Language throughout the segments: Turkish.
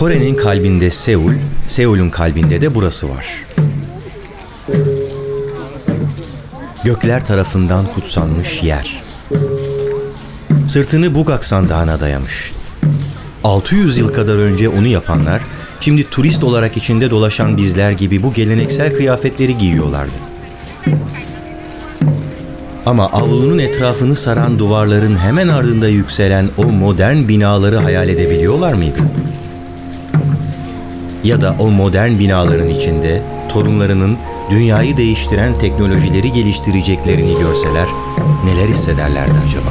Kore'nin kalbinde Seul, Seul'ün kalbinde de burası var. Gökler tarafından kutsanmış yer. Sırtını Bugaksan Dağı'na dayamış. 600 yıl kadar önce onu yapanlar, şimdi turist olarak içinde dolaşan bizler gibi bu geleneksel kıyafetleri giyiyorlardı. Ama avlunun etrafını saran duvarların hemen ardında yükselen o modern binaları hayal edebiliyorlar mıydı? Ya da o modern binaların içinde torunlarının dünyayı değiştiren teknolojileri geliştireceklerini görseler neler hissederlerdi acaba?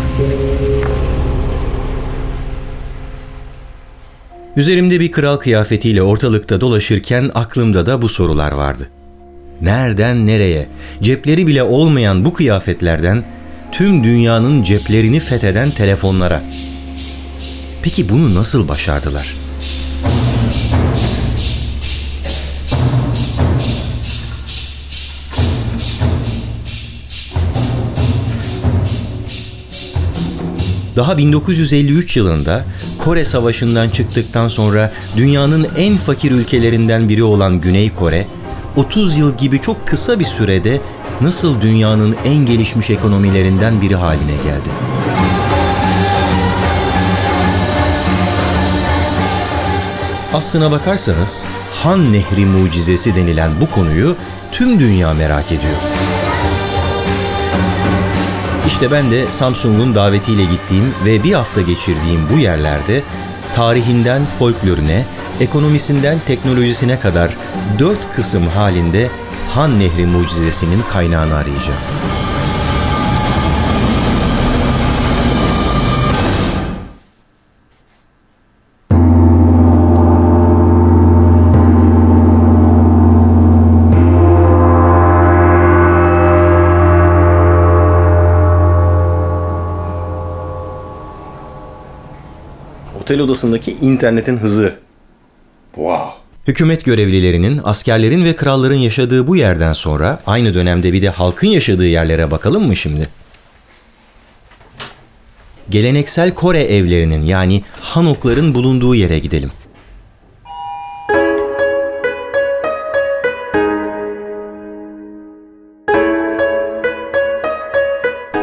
Üzerimde bir kral kıyafetiyle ortalıkta dolaşırken aklımda da bu sorular vardı. Nereden nereye, cepleri bile olmayan bu kıyafetlerden tüm dünyanın ceplerini fetheden telefonlara. Peki bunu nasıl başardılar? Daha 1953 yılında Kore Savaşı'ndan çıktıktan sonra dünyanın en fakir ülkelerinden biri olan Güney Kore, 30 yıl gibi çok kısa bir sürede nasıl dünyanın en gelişmiş ekonomilerinden biri haline geldi? Aslına bakarsanız Han Nehri mucizesi denilen bu konuyu tüm dünya merak ediyor. İşte ben de Samsung'un davetiyle gittiğim ve bir hafta geçirdiğim bu yerlerde tarihinden folklorine, ekonomisinden teknolojisine kadar 4 kısım halinde Han Nehri mucizesinin kaynağını arayacağım. Otel odasındaki internetin hızı. Wow. Hükümet görevlilerinin, askerlerin ve kralların yaşadığı bu yerden sonra aynı dönemde bir de halkın yaşadığı yerlere bakalım mı şimdi? Geleneksel Kore evlerinin yani hanokların bulunduğu yere gidelim.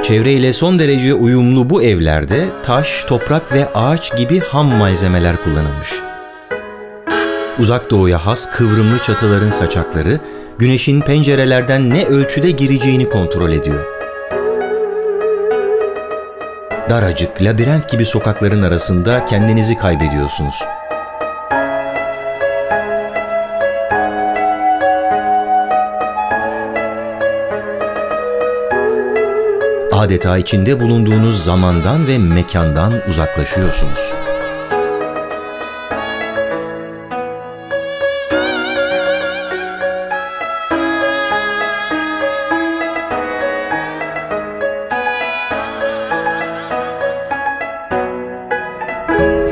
Çevreyle son derece uyumlu bu evlerde taş, toprak ve ağaç gibi ham malzemeler kullanılmış. Uzak Doğu'ya has kıvrımlı çatıların saçakları, güneşin pencerelerden ne ölçüde gireceğini kontrol ediyor. Daracık, labirent gibi sokakların arasında kendinizi kaybediyorsunuz. Adeta içinde bulunduğunuz zamandan ve mekandan uzaklaşıyorsunuz.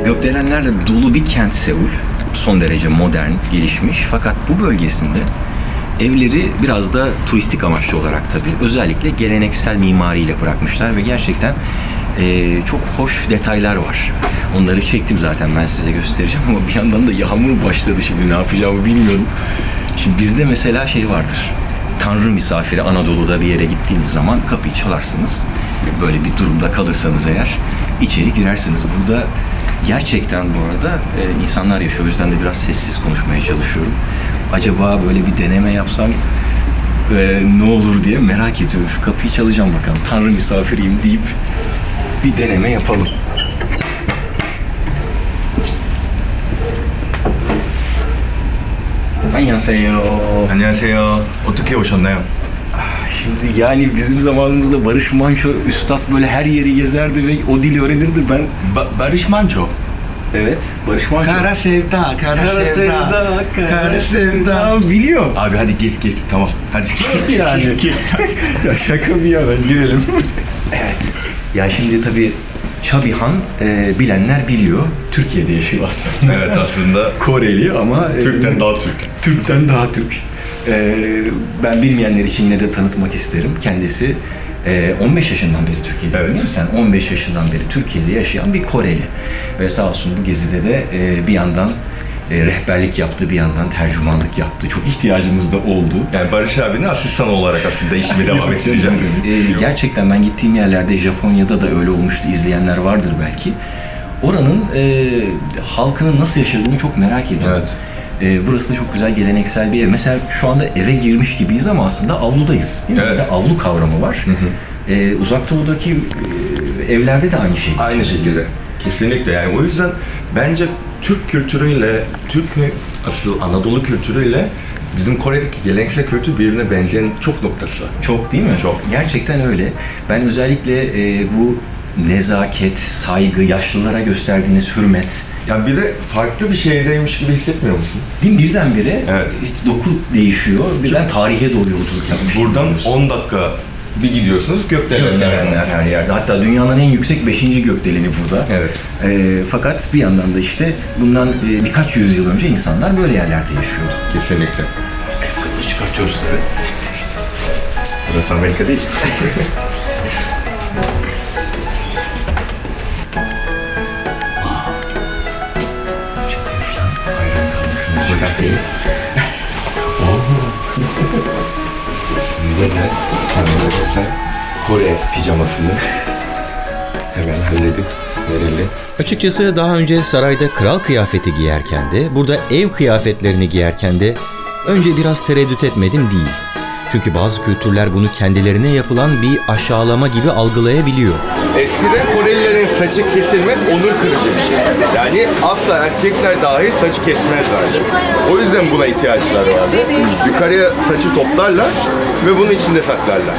Gökdelenlerle dolu bir kent Seul. Son derece modern, gelişmiş fakat bu bölgesinde evleri biraz da turistik amaçlı olarak tabii özellikle geleneksel mimariyle bırakmışlar ve gerçekten çok hoş detaylar var. Onları çektim zaten, ben size göstereceğim ama bir yandan da yağmur başladı, şimdi ne yapacağımı bilmiyorum. Şimdi bizde mesela şey vardır. Tanrı misafiri Anadolu'da bir yere gittiğiniz zaman kapıyı çalarsınız. Böyle bir durumda kalırsanız eğer içeri girersiniz. Burada gerçekten bu arada insanlar yaşıyor. O yüzden de biraz sessiz konuşmaya çalışıyorum. Acaba böyle bir deneme yapsam ne olur diye merak ediyorum. Şu kapıyı çalacağım bakalım. Tanrı misafiriyim deyip bir deneme yapalım. 안녕하세요. 안녕하세요. 어떻게 오셨나요? Şimdi yani bizim zamanımızda Barış Manço üstad böyle her yeri gezerdi ve o dili öğrenirdi. Ben Barış Manço. evet, Barış Manço. Kara sevda, kara sevda, kara sevda. Biliyor. Abi hadi gir. Tamam. Hadi Nasıl yani? Gir. Ya şaka bir yana girelim. Evet. Ya şimdi tabii Chubby Han bilenler biliyor. Türkiye'de yaşıyor aslında. Evet, aslında Koreli ama Türk'ten daha Türk. Türk'ten daha Türk. Ben bilmeyenler için yine de tanıtmak isterim. Kendisi 15 yaşından beri Türkiye'de. Evet. Değil mi sen? 15 yaşından beri Türkiye'de yaşayan bir Koreli. Ve sağ olsun bu gezide de bir yandan rehberlik yaptı, bir yandan tercümanlık yaptı. Çok ihtiyacımız da oldu. Yani Barış abinin asistan olarak aslında işimi devam ettireceğim. Gerçekten ben gittiğim yerlerde, Japonya'da da öyle olmuştu, izleyenler vardır belki. Oranın halkının nasıl yaşadığını çok merak ediyorum. Evet. Burası da çok güzel geleneksel bir ev. Mesela şu anda eve girmiş gibiyiz ama aslında avludayız. Değil mi? Evet. Bizde avlu kavramı var. Uzak Doğu'daki evlerde de aynı şey. Aynı şekilde. Kesinlikle yani o yüzden bence Türk kültürüyle, asıl Anadolu kültürüyle bizim Kore'deki geleneksel kültür birbirine benzeyen çok noktası var. Çok değil mi? Çok. Gerçekten öyle. Ben özellikle bu nezaket, saygı, yaşlılara gösterdiğiniz hürmet, Yani bir de farklı bir şehirdeymiş gibi hissetmiyor musun? değil mi? Birdenbire Evet. hiç doku değişiyor. Birden tarihe doğru yolculuk yapmış. Buradan oluyoruz. 10 dakika bir gidiyorsunuz Gökdelenler her yerde. Hatta dünyanın en yüksek 5. gökdeleni burada. Evet. Fakat bir yandan da işte bundan birkaç yüzyıl önce insanlar böyle yerlerde yaşıyordu. Kesinlikle. Çıkartıyoruz tabii. Burası Amerika değil. Çatıya falan hayran kaldım. Şunu çıkartayım. Sizlerle kendinize Kore pijamasını hemen halledip verelim. Açıkçası daha önce sarayda kral kıyafeti giyerken de, burada ev kıyafetlerini giyerken de önce biraz tereddüt etmedim değil. Çünkü bazı kültürler bunu kendilerine yapılan bir aşağılama gibi algılayabiliyor. Eskiden Korelilerin saçı kesilmek onur kırıcı bir şey. Yani asla erkekler dahil saçı kesmezlerdi. O yüzden buna ihtiyaçları vardı. Yukarıya saçı toplarlar ve bunun içinde saklarlar.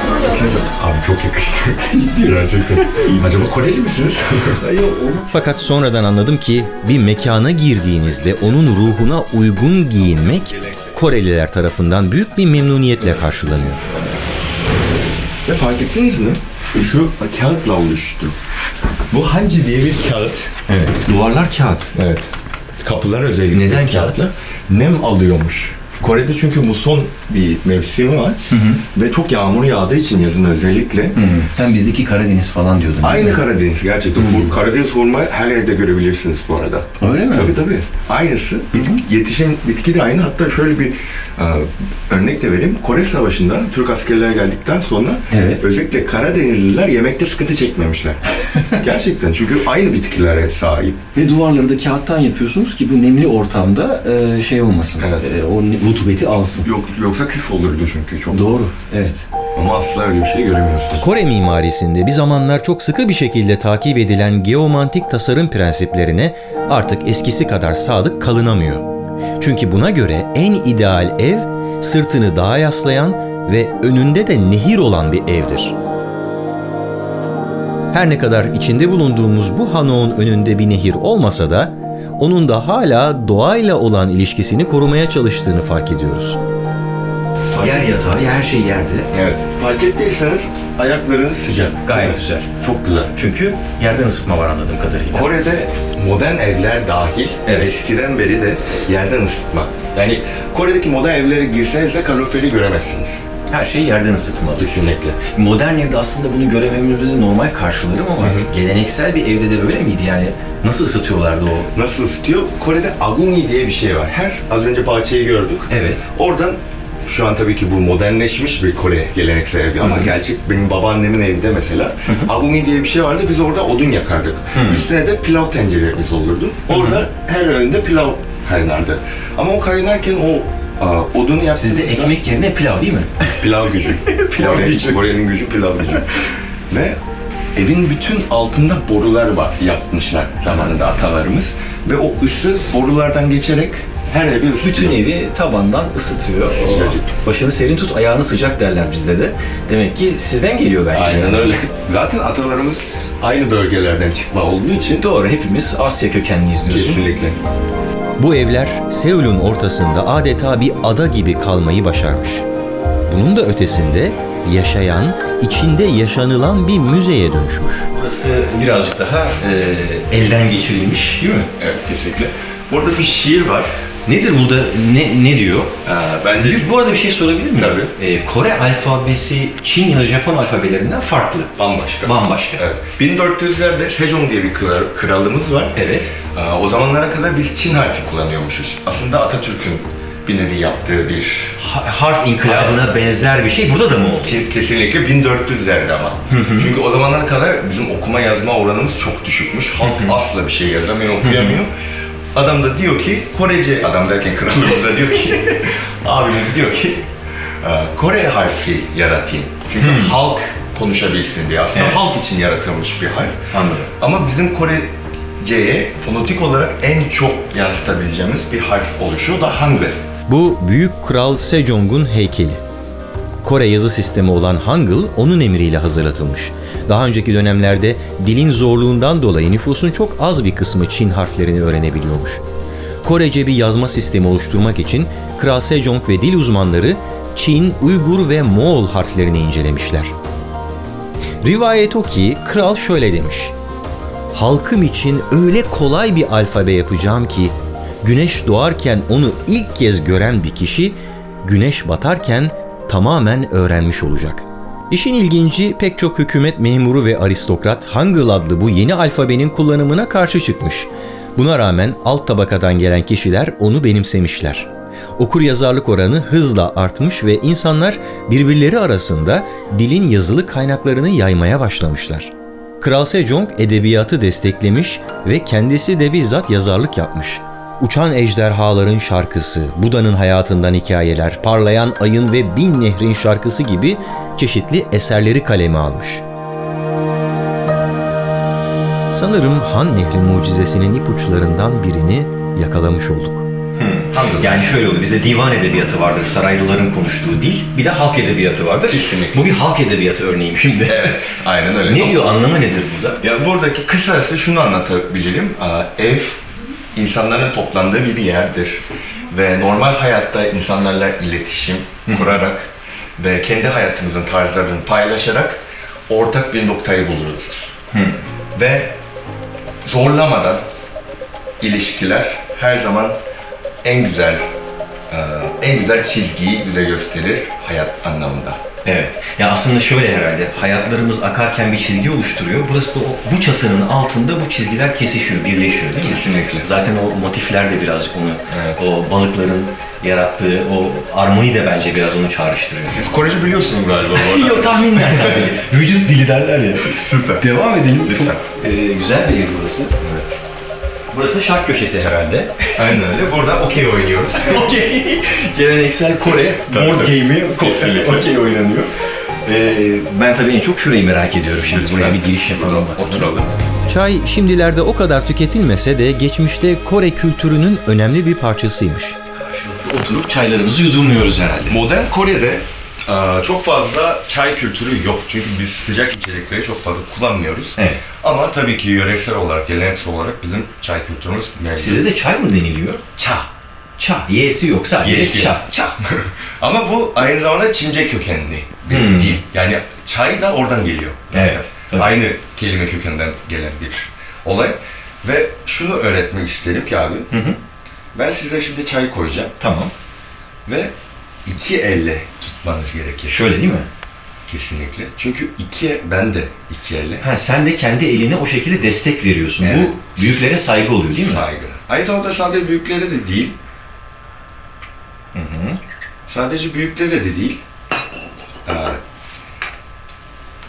Abi çok yakıştı. Ciddi gerçekten. Acaba Koreli misiniz? Fakat sonradan anladım ki bir mekana girdiğinizde onun ruhuna uygun giyinmek Koreliler tarafından büyük bir memnuniyetle karşılanıyor. Ve fark ettiniz mi? Şu kağıtla oluştu. Bu hanci diye bir kağıt. Evet. Duvarlar kağıt. Evet. Kapılar özellikle. Neden kağıt? Nem alıyormuş. Kore'de çünkü muson bir mevsimi var. Ve çok yağmur yağdığı için yazın özellikle. Sen bizdeki Karadeniz falan diyordun. değil Aynı mi? Karadeniz gerçekten. Karadeniz hurmayı her yerde görebilirsiniz bu arada. Öyle mi? Tabii. Aynısı. Yetişen bitki de aynı. Hatta şöyle bir örnek de vereyim. Kore Savaşı'nda Türk askerler geldikten sonra Evet. özellikle Karadenizliler yemekte sıkıntı çekmemişler. Gerçekten. Çünkü aynı bitkilere sahip. Ve duvarları da kağıttan yapıyorsunuz ki bu nemli ortamda şey olmasın. Evet. O rutubeti alsın. Yoksa küf olurdu çünkü çok. Doğru. Evet. Ama asla öyle bir şey göremiyorsunuz. Kore mimarisinde bir zamanlar çok sıkı bir şekilde takip edilen geomantik tasarım prensiplerine artık eskisi kadar sadık kalınamıyor. Çünkü buna göre en ideal ev sırtını dağa yaslayan ve önünde de nehir olan bir evdir. Her ne kadar içinde bulunduğumuz bu hanoğun önünde bir nehir olmasa da onun da hala doğayla olan ilişkisini korumaya çalıştığını fark ediyoruz. Yer yatağı, her şey yerde. Evet. Fark ettiyseniz ayaklarınız sıcak. Gayet güzel. Çok güzel. Çünkü yerden ısıtma var anladığım kadarıyla. Kore'de modern evler dahil Evet. eskiden beri de yerden ısıtma. Yani Kore'deki modern evlere girseniz de kaloriferi göremezsiniz. Her şey yerden ısıtmalı. Kesinlikle. Modern evde aslında bunu göremememizi normal karşılarım ama geleneksel bir evde de böyle miydi yani? Nasıl ısıtıyorlardı o? Nasıl ısıtıyor? Kore'de agungi diye bir şey var. Az önce bahçeyi gördük. Evet. Oradan şu an tabii ki bu modernleşmiş bir Kore geleneksel evi ama gerçek benim babaannemin evinde mesela agungi diye bir şey vardı. Biz orada odun yakardık. Üstüne de pilav tenceremiz olurdu. Orada her öğünde pilav kaynardı. Ama o kaynarken o odunu yaptığımızda... Sizde ekmek yerine pilav değil mi? Pilav gücü. Pilav gücü. Kore'nin gücü pilav gücü. Ve evin bütün altında borular var yapmışlar zamanında atalarımız. Ve o ısı borulardan geçerek her evi ısıtıyor. Bütün evi tabandan ısıtıyor. Sıcacık. Başını serin tut, ayağını sıcak derler bizde de. Demek ki sizden geliyor belki. Aynen öyle. Zaten atalarımız aynı bölgelerden çıkma olduğu için Doğru, hepimiz Asya kökenliyiz diyorsun. kesinlikle. Bu evler Seul'ün ortasında adeta bir ada gibi kalmayı başarmış. Bunun da ötesinde yaşayan, içinde yaşanılan bir müzeye dönüşmüş. Burası birazcık daha elden geçirilmiş değil mi? Evet, kesinlikle. Burada bir şiir var. Nedir burada? Ne diyor? Bence Bu arada bir şey sorabilir miyim? Tabii. Kore alfabesi Çin ya da Japon alfabelerinden farklı. bambaşka. Bambaşka. Evet. 1400'lerde Sejong diye bir kralımız var. Evet. O zamanlara kadar biz Çin harfi kullanıyormuşuz. Aslında Atatürk'ün bir nevi yaptığı bir Harf inkılabına benzer bir şey burada da mı oldu? kesinlikle 1400'lerde ama. Çünkü o zamanlara kadar bizim okuma yazma oranımız çok düşükmüş. Halk asla bir şey yazamıyor, okuyamıyor. Adam da diyor ki, Korece, adam derken kralımız da diyor ki, abimiz diyor ki, Kore harfi yaratayım. Çünkü halk konuşabilsin diye. Aslında halk için yaratılmış bir harf. Anladım. Ama bizim Korece'ye fonetik olarak en çok yansıtabileceğimiz bir harf oluşuyor da Hangul. Bu Büyük Kral Sejong'un heykeli. Kore yazı sistemi olan Hangul onun emriyle hazırlatılmış. Daha önceki dönemlerde dilin zorluğundan dolayı nüfusun çok az bir kısmı Çin harflerini öğrenebiliyormuş. Korece bir yazma sistemi oluşturmak için Kral Sejong ve dil uzmanları Çin, Uygur ve Moğol harflerini incelemişler. Rivayet o ki kral şöyle demiş: "Halkım için öyle kolay bir alfabe yapacağım ki güneş doğarken onu ilk kez gören bir kişi güneş batarken tamamen öğrenmiş olacak." İşin ilginci, pek çok hükümet memuru ve aristokrat Hangul adlı bu yeni alfabenin kullanımına karşı çıkmış. Buna rağmen alt tabakadan gelen kişiler onu benimsemişler. Okuryazarlık oranı hızla artmış ve insanlar birbirleri arasında dilin yazılı kaynaklarını yaymaya başlamışlar. Kral Sejong edebiyatı desteklemiş ve kendisi de bizzat yazarlık yapmış. Uçan Ejderhaların Şarkısı, Buda'nın hayatından hikayeler, Parlayan Ayın ve Bin Nehrin Şarkısı gibi çeşitli eserleri kaleme almış. Sanırım Han Nehri mucizesinin ipuçlarından birini yakalamış olduk. Yani şöyle oldu, bizde divan edebiyatı vardır, saraylıların konuştuğu dil, bir de halk edebiyatı vardır. Kesinlikle. Bu bir halk edebiyatı örneğim şimdi. Evet, aynen öyle. Ne diyor, anlamı nedir burada? Ya buradaki kısacası şunu anlatabilelim. Ev insanların toplandığı bir yerdir. Ve normal hayatta insanlarla iletişim kurarak ve kendi hayatımızın tarzlarını paylaşarak ortak bir noktayı buluruz. Ve zorlamadan ilişkiler her zaman en güzel çizgiyi bize gösterir hayat anlamında. Evet. Ya aslında şöyle herhalde, hayatlarımız akarken bir çizgi oluşturuyor. Burası da bu çatının altında bu çizgiler kesişiyor, birleşiyor değil mi? Kesinlikle. Zaten o motifler de birazcık onu, Evet. o balıkların yarattığı o armoni de bence biraz onu çağrıştırıyor. Siz Korece biliyorsunuz galiba bu arada. Yok, tahminler sadece. Vücut dili derler ya. Süper. Devam edelim. Lütfen. Çok güzel bir ev burası. Evet. Burası da şark köşesi herhalde. Aynen öyle. Burada okey oynuyoruz. Okey. Geleneksel Kore Tabii, board tabii. game'i Kesinlikle. okey oynanıyor. Ben tabii en çok şurayı merak ediyorum şimdi. Lütfen. Buraya bir giriş yapalım. Oturalım. Çay şimdilerde o kadar tüketilmese de geçmişte Kore kültürünün önemli bir parçasıymış. Oturup çaylarımızı yudumluyoruz herhalde. Modern Kore'de çok fazla çay kültürü yok. Çünkü biz sıcak içecekleri çok fazla kullanmıyoruz. Evet. Ama tabii ki yöresel olarak, geleneksel olarak bizim çay kültürümüz mevcut. Size de çay mı deniliyor? ça. Ça. Y'si yok, sadece Yes, ça. ça. Ama bu aynı zamanda Çince kökenli bir dil. Yani çay da oradan geliyor. Evet, tabii. Aynı kelime kökeninden gelen bir olay. Ve şunu öğretmek isterim ki abi. Ben size şimdi çay koyacağım Tamam. ve iki elle tutmanız gerekir. Şöyle değil mi? Kesinlikle. Çünkü ben de iki elle. Ha, sen de kendi eline o şekilde destek veriyorsun. Evet. Bu büyüklere saygı oluyor değil mi? Saygı. Aynı zamanda sadece büyüklere de değil. Sadece büyüklere de değil.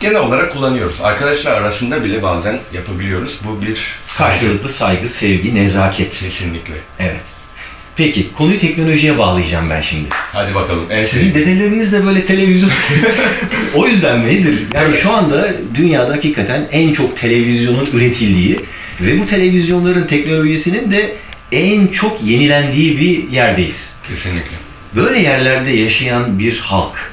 Genel olarak kullanıyoruz. Arkadaşlar arasında bile bazen yapabiliyoruz. Bu bir Karşılıklı saygı, sevgi, nezaket. Kesinlikle. Evet. Peki, konuyu teknolojiye bağlayacağım ben şimdi. Hadi bakalım. Sizin dedeleriniz de böyle televizyon... O yüzden midir? Yani şu anda dünyada hakikaten en çok televizyonun üretildiği ve bu televizyonların teknolojisinin de en çok yenilendiği bir yerdeyiz. Kesinlikle. Böyle yerlerde yaşayan bir halk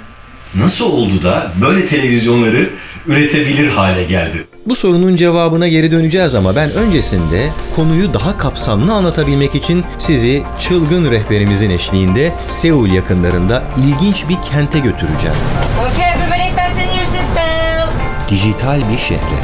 nasıl oldu da böyle televizyonları üretebilir hale geldi? Bu sorunun cevabına geri döneceğiz ama ben öncesinde konuyu daha kapsamlı anlatabilmek için sizi çılgın rehberimizin eşliğinde Seul yakınlarında ilginç bir kente götüreceğim. Okay, everybody fasten your seatbelt. Dijital bir şehre.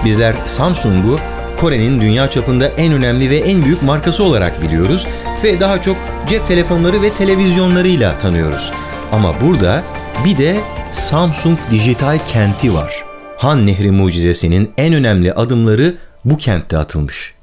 Bizler Samsung'u Kore'nin dünya çapında en önemli ve en büyük markası olarak biliyoruz ve daha çok cep telefonları ve televizyonlarıyla tanıyoruz. Ama burada bir de Samsung Dijital Kenti var. Han Nehri mucizesinin en önemli adımları bu kentte atılmış.